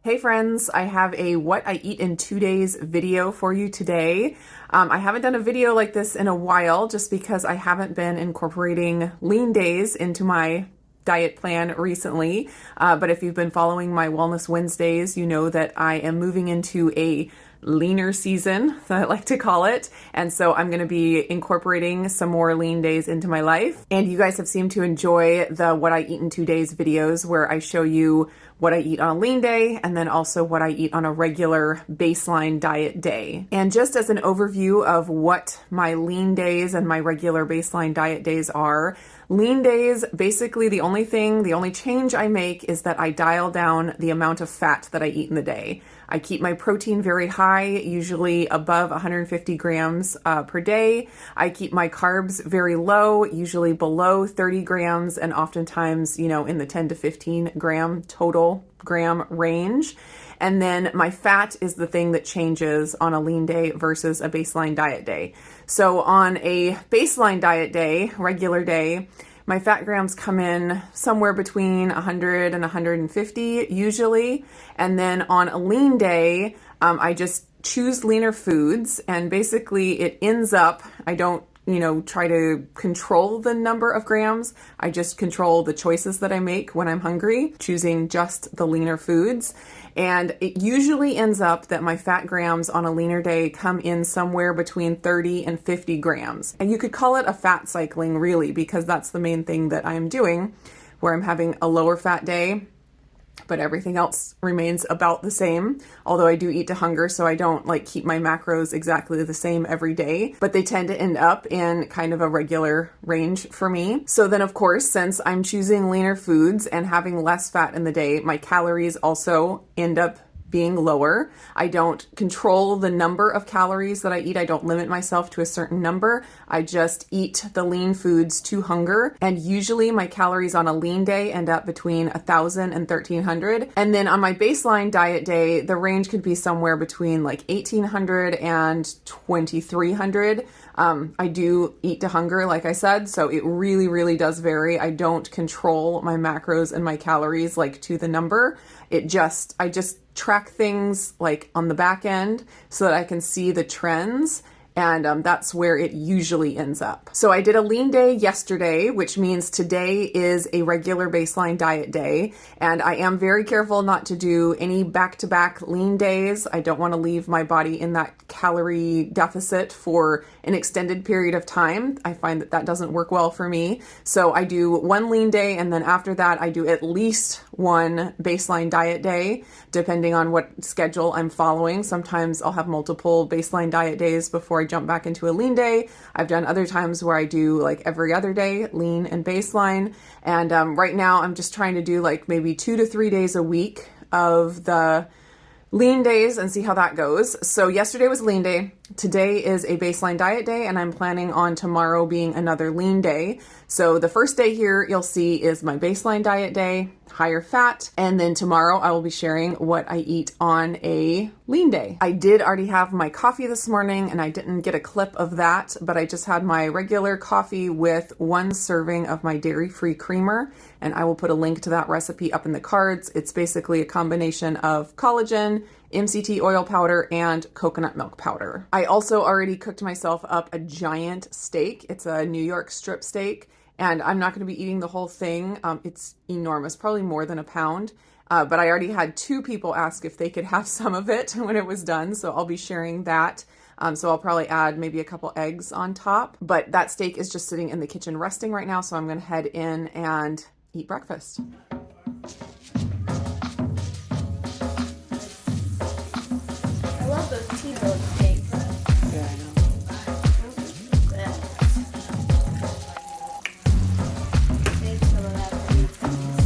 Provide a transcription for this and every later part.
Hey friends, I have a what I eat in 2 days video for you today. I haven't done a video like this in a while just because I haven't been incorporating lean days into my diet plan recently. But if you've been following my Wellness Wednesdays, you know that I am moving into a leaner season, I like to call it. And so I'm going to be incorporating some more lean days into my life. And you guys have seemed to enjoy the what I eat in 2 days videos where I show you what I eat on a lean day and then also what I eat on a regular baseline diet day. And just as an overview of what my lean days and my regular baseline diet days are, lean days, basically the only change I make is that I dial down the amount of fat that I eat in the day. I keep my protein very high, usually above 150 grams per day. I keep my carbs very low, usually below 30 grams, and oftentimes, in the 10 to 15 gram total gram range. And then my fat is the thing that changes on a lean day versus a baseline diet day. So on a baseline diet day, regular day, my fat grams come in somewhere between 100 and 150 usually. And then on a lean day, I just choose leaner foods, and basically it ends up, I don't try to control the number of grams. I just control the choices that I make when I'm hungry, choosing just the leaner foods. And it usually ends up that my fat grams on a leaner day come in somewhere between 30 and 50 grams. And you could call it a fat cycling really, because that's the main thing that I'm doing, where I'm having a lower fat day, but everything else remains about the same. Although I do eat to hunger, so I don't keep my macros exactly the same every day, but they tend to end up in kind of a regular range for me. So then of course, since I'm choosing leaner foods and having less fat in the day, my calories also end up being lower. I don't control the number of calories that I eat. I don't limit myself to a certain number. I just eat the lean foods to hunger. And usually my calories on a lean day end up between 1,000 and 1,300. And then on my baseline diet day, the range could be somewhere between 1,800 and 2,300. I do eat to hunger, like I said, so it really, really does vary. I don't control my macros and my calories to the number. I just track things on the back end so that I can see the trends. And that's where it usually ends up. So I did a lean day yesterday, which means today is a regular baseline diet day. And I am very careful not to do any back-to-back lean days. I don't want to leave my body in that calorie deficit for an extended period of time. I find that doesn't work well for me. So I do one lean day, and then after that, I do at least one baseline diet day, depending on what schedule I'm following. Sometimes I'll have multiple baseline diet days before I jump back into a lean day. I've done other times where I do every other day, lean and baseline. And right now I'm just trying to do maybe 2 to 3 days a week of the lean days and see how that goes. So yesterday was lean day. Today is a baseline diet day, and I'm planning on tomorrow being another lean day. So the first day here you'll see is my baseline diet day, higher fat, and then tomorrow I will be sharing what I eat on a lean day. I did already have my coffee this morning, and I didn't get a clip of that, but I just had my regular coffee with 1 serving of my dairy-free creamer, and I will put a link to that recipe up in the cards. It's basically a combination of collagen, MCT oil powder, and coconut milk powder. I also already cooked myself up a giant steak. It's a New York strip steak, and I'm not going to be eating the whole thing. It's enormous, probably more than a pound. But I already had 2 people ask if they could have some of it when it was done, so I'll be sharing that. So I'll probably add maybe a couple eggs on top. But that steak is just sitting in the kitchen resting right now, so I'm going to head in and eat breakfast. I love those T-bone steaks. Yeah, I know. Take some of that for me, please.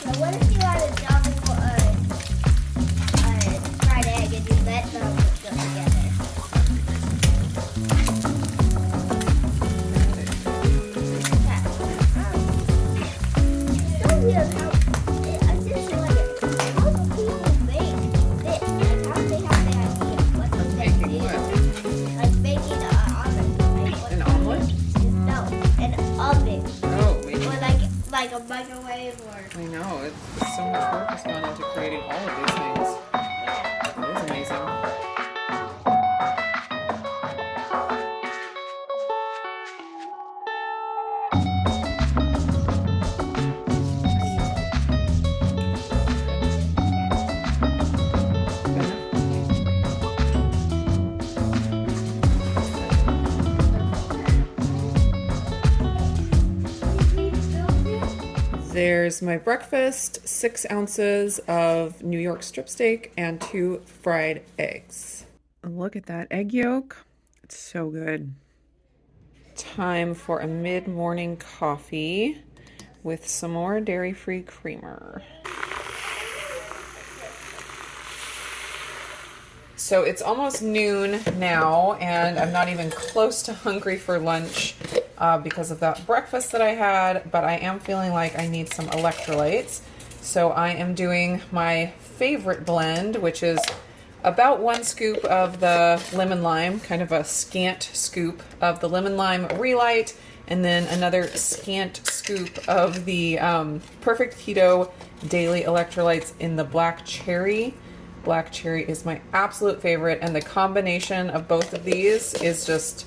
Now, what if you had a double fried egg and you let the work. I know, it's so much work has gone into creating all of these things. Yeah. It is amazing. There's my breakfast, 6 ounces of New York strip steak and 2 fried eggs. Look at that egg yolk. It's so good. Time for a mid-morning coffee with some more dairy-free creamer. So it's almost noon now, and I'm not even close to hungry for lunch because of that breakfast that I had, but I am feeling like I need some electrolytes. So I am doing my favorite blend, which is about 1 scoop of the lemon lime, kind of a scant scoop of the lemon lime relight, and then another scant scoop of the Perfect Keto Daily Electrolytes in the black cherry. Black cherry is my absolute favorite, and the combination of both of these is just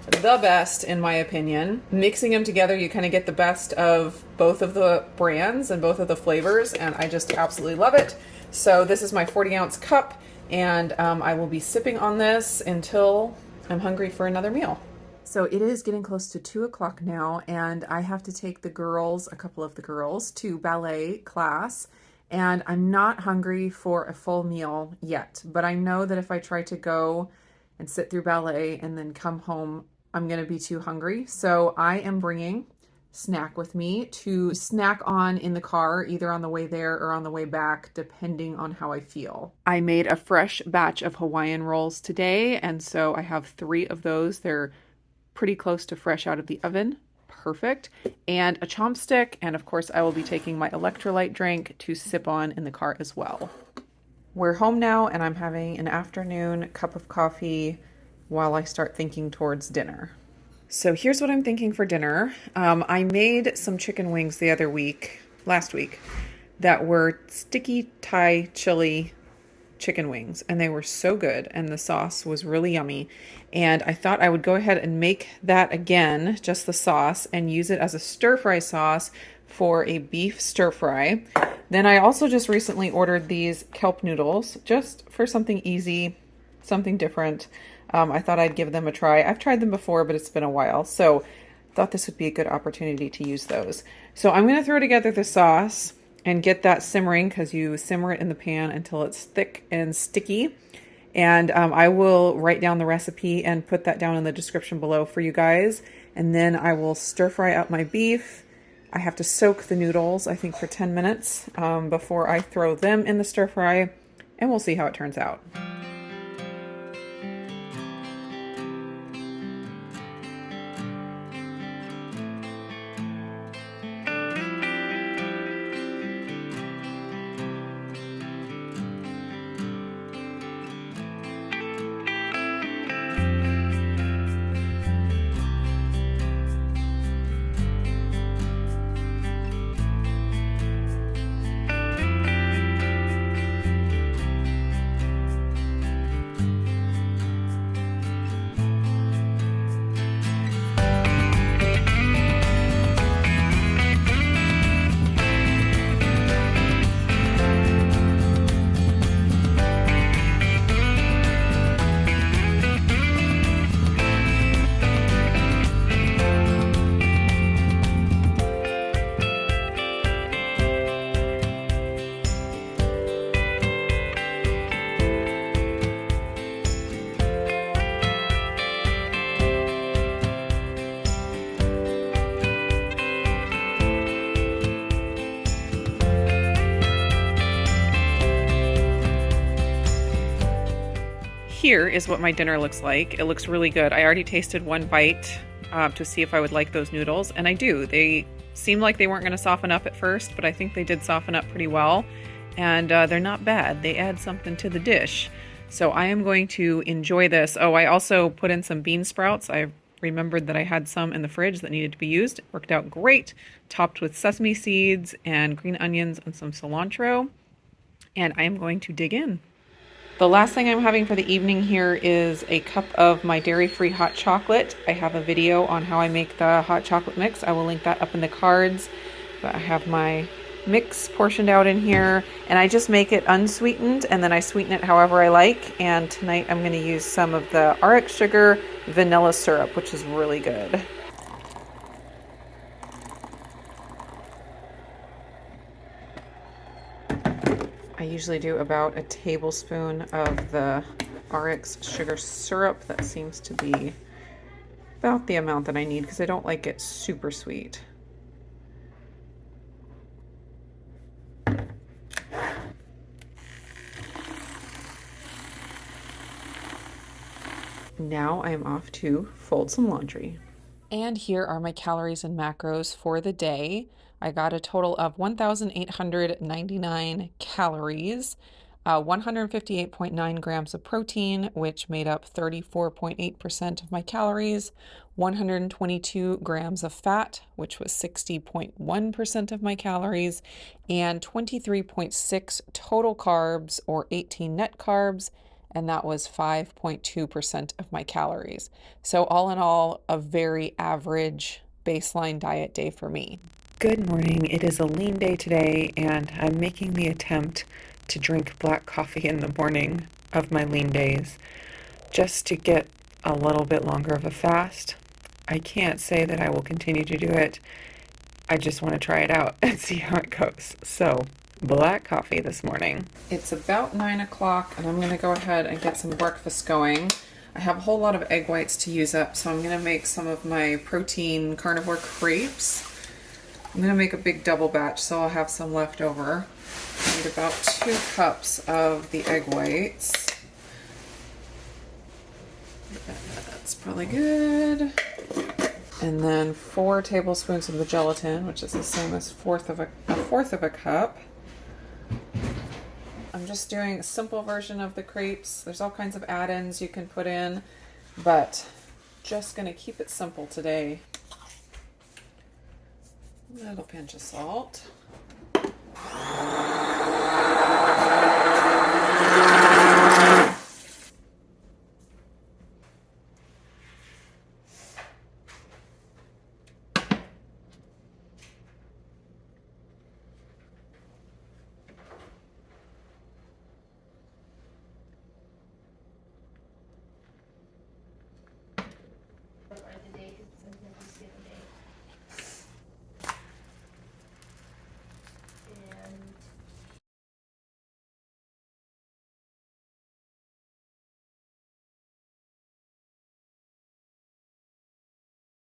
the best in my opinion. Mixing them together, you kind of get the best of both of the brands and both of the flavors, and I just absolutely love it. So this is my 40-ounce cup, and I will be sipping on this until I'm hungry for another meal. So it is getting close to 2 o'clock now, and I have to take the girls, a couple of the girls, to ballet class. And I'm not hungry for a full meal yet, but I know that if I try to go and sit through ballet and then come home, I'm going to be too hungry. So I am bringing snack with me to snack on in the car, either on the way there or on the way back, depending on how I feel. I made a fresh batch of Hawaiian rolls today, and so I have 3 of those. They're pretty close to fresh out of the oven. Perfect. And a chopstick, and of course I will be taking my electrolyte drink to sip on in the car as well. We're home now, and I'm having an afternoon cup of coffee while I start thinking towards dinner. So here's what I'm thinking for dinner. I made some chicken wings last week, that were sticky Thai chili chicken wings, and they were so good, and the sauce was really yummy. And I thought I would go ahead and make that again, just the sauce, and use it as a stir-fry sauce for a beef stir-fry. Then I also just recently ordered these kelp noodles, just for something easy, something different. I thought I'd give them a try. I've tried them before, but it's been a while, so I thought this would be a good opportunity to use those. So I'm going to throw together the sauce and get that simmering, because you simmer it in the pan until it's thick and sticky. And I will write down the recipe and put that down in the description below for you guys. And then I will stir fry up my beef. I have to soak the noodles, I think, for 10 minutes before I throw them in the stir fry, and we'll see how it turns out. Here is what my dinner looks like. It looks really good. I already tasted one bite to see if I would like those noodles, and I do. They seemed like they weren't going to soften up at first, but I think they did soften up pretty well, and they're not bad. They add something to the dish. So I am going to enjoy this. Oh, I also put in some bean sprouts. I remembered that I had some in the fridge that needed to be used. It worked out great, topped with sesame seeds and green onions and some cilantro. And I am going to dig in. The last thing I'm having for the evening here is a cup of my dairy-free hot chocolate. I have a video on how I make the hot chocolate mix. I will link that up in the cards. But I have my mix portioned out in here, and I just make it unsweetened, and then I sweeten it however I like. And tonight I'm going to use some of the RX Sugar vanilla syrup, which is really good. I usually do about a tablespoon of the RX Sugar syrup. That seems to be about the amount that I need because I don't like it super sweet. Now I am off to fold some laundry. And here are my calories and macros for the day. I got a total of 1,899 calories, 158.9 grams of protein, which made up 34.8% of my calories, 122 grams of fat, which was 60.1% of my calories, and 23.6 total carbs, or 18 net carbs, and that was 5.2% of my calories. So all in all, a very average baseline diet day for me. Good morning. It is a lean day today, and I'm making the attempt to drink black coffee in the morning of my lean days just to get a little bit longer of a fast. I can't say that I will continue to do it. I just want to try it out and see how it goes. So, black coffee this morning. It's about 9 o'clock, and I'm going to go ahead and get some breakfast going. I have a whole lot of egg whites to use up, so I'm going to make some of my protein carnivore crepes. I'm going to make a big double batch, so I'll have some left over. I need about 2 cups of the egg whites. That's probably good. And then 4 tablespoons of the gelatin, which is the same as a fourth of a cup. I'm just doing a simple version of the crepes. There's all kinds of add-ins you can put in, but just gonna keep it simple today. A little pinch of salt.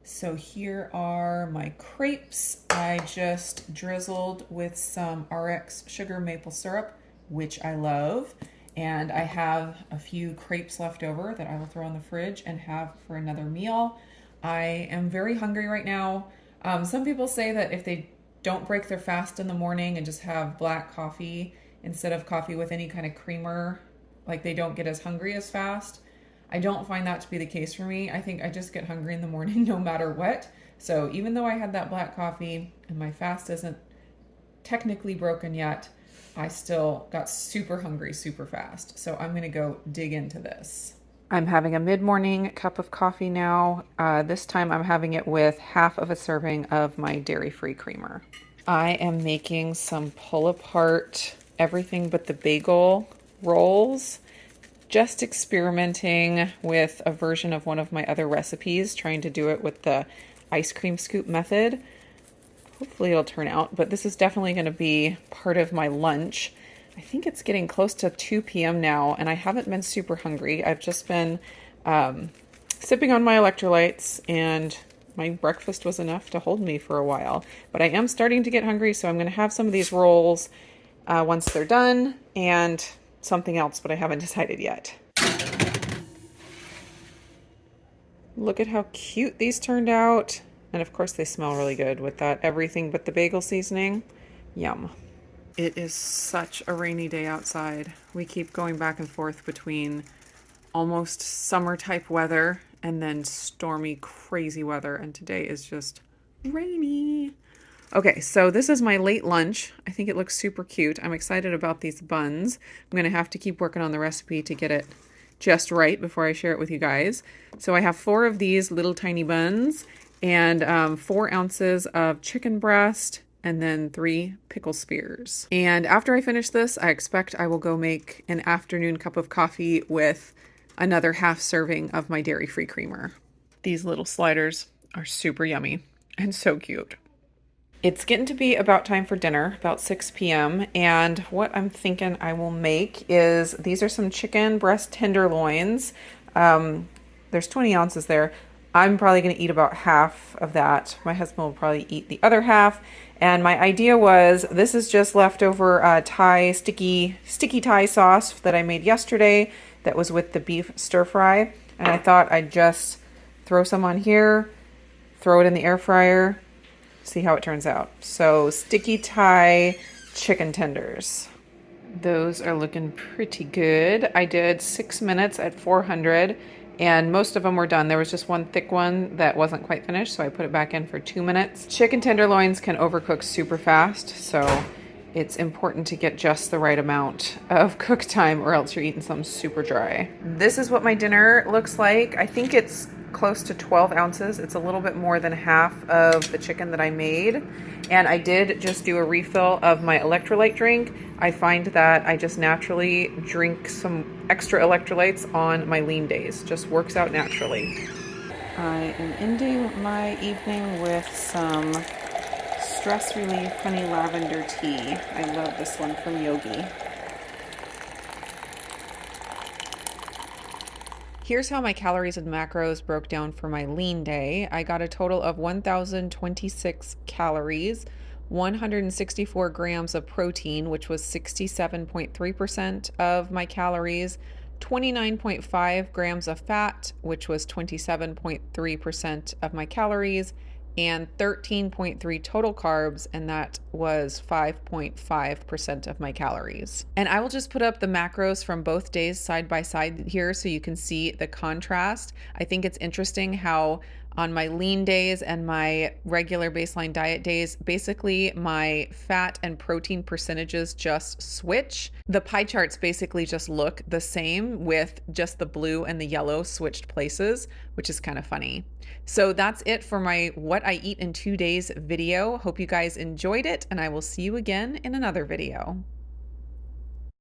So here are my crepes. I just drizzled with some RX Sugar maple syrup, which I love. And I have a few crepes left over that I will throw in the fridge and have for another meal. I am very hungry right now. Some people say that if they don't break their fast in the morning and just have black coffee instead of coffee with any kind of creamer, like they don't get as hungry as fast. I don't find that to be the case for me. I think I just get hungry in the morning no matter what. So even though I had that black coffee and my fast isn't technically broken yet, I still got super hungry super fast. So I'm gonna go dig into this. I'm having a mid-morning cup of coffee now. This time I'm having it with half of a serving of my dairy-free creamer. I am making some pull-apart everything but the bagel rolls. Just experimenting with a version of one of my other recipes, trying to do it with the ice cream scoop method. Hopefully it'll turn out, but this is definitely going to be part of my lunch. I think it's getting close to 2 p.m. now, and I haven't been super hungry. I've just been sipping on my electrolytes, and my breakfast was enough to hold me for a while. But I am starting to get hungry, so I'm going to have some of these rolls once they're done, and something else, but I haven't decided yet. Look at how cute these turned out. And of course they smell really good with that everything but the bagel seasoning. Yum. It is such a rainy day outside. We keep going back and forth between almost summer type weather and then stormy, crazy weather. And today is just rainy. Okay, so this is my late lunch. I think it looks super cute. I'm excited about these buns. I'm going to have to keep working on the recipe to get it just right before I share it with you guys. So I have 4 of these little tiny buns and 4 ounces of chicken breast and then 3 pickle spears. And after I finish this, I expect I will go make an afternoon cup of coffee with another half serving of my dairy-free creamer. These little sliders are super yummy and so cute. It's getting to be about time for dinner, about 6 p.m. And what I'm thinking I will make is, these are some chicken breast tenderloins. There's 20 ounces there. I'm probably going to eat about half of that. My husband will probably eat the other half. And my idea was, this is just leftover Thai sticky Thai sauce that I made yesterday that was with the beef stir fry. And I thought I'd just throw some on here, throw it in the air fryer, see how it turns out. So sticky Thai chicken tenders. Those are looking pretty good. I did 6 minutes at 400 and most of them were done. There was just one thick one that wasn't quite finished, so I put it back in for 2 minutes. Chicken tenderloins can overcook super fast, so it's important to get just the right amount of cook time or else you're eating something super dry. This is what my dinner looks like. I think it's close to 12 ounces. It's a little bit more than half of the chicken that I made. And I did just do a refill of my electrolyte drink. I find that I just naturally drink some extra electrolytes on my lean days. Just works out naturally. I am ending my evening with some stress relief honey lavender tea. I love this one from Yogi. Here's how my calories and macros broke down for my lean day. I got a total of 1,026 calories, 164 grams of protein, which was 67.3% of my calories, 29.5 grams of fat, which was 27.3% of my calories, and 13.3 total carbs, and that was 5.5% of my calories. And I will just put up the macros from both days side by side here so you can see the contrast. I think it's interesting how on my lean days and my regular baseline diet days, basically my fat and protein percentages just switch. The pie charts basically just look the same with just the blue and the yellow switched places, which is kind of funny. So that's it for my What I Eat in 2 Days video. Hope you guys enjoyed it, and I will see you again in another video.